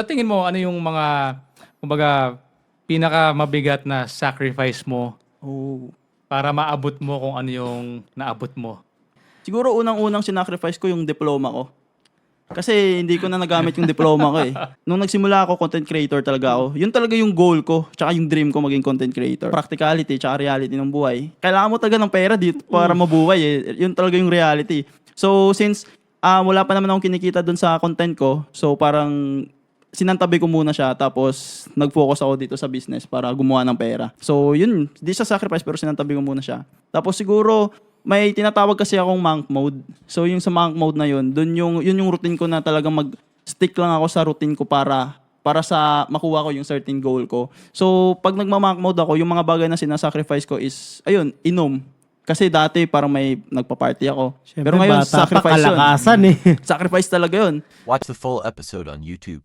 Sa tingin mo, ano yung mga, kumbaga, pinakamabigat na sacrifice mo Oh. para maabot mo kung ano yung naabot mo? Siguro unang-unang sinacrifice ko yung diploma ko. Kasi hindi ko na nagamit yung diploma ko eh. Nung nagsimula ako, content creator talaga ako. Yun talaga yung goal ko, tsaka yung dream ko maging content creator. Practicality, tsaka reality ng buhay. Kailangan mo talaga ng pera dito para mabuhay eh. Yun talaga yung reality. So since wala pa naman akong kinikita dun sa content ko, so parang sinantabi ko muna siya tapos nag-focus ako dito sa business para gumawa ng pera. So yun, di sa sacrifice pero sinantabi ko muna siya. Tapos siguro may tinatawag kasi akong monk mode. So yung sa monk mode na yun, yun yung routine ko na talagang mag-stick lang ako sa routine ko para sa makuha ko yung certain goal ko. So pag nagma-monk mode ako, yung mga bagay na sinasacrifice ko is ayun, inom. Kasi dati parang may nagpa-party ako. Siyempre, Pero ngayon bata pa, sacrifice yun. kalakasan eh. Sacrifice talaga yun. Watch the full episode on YouTube.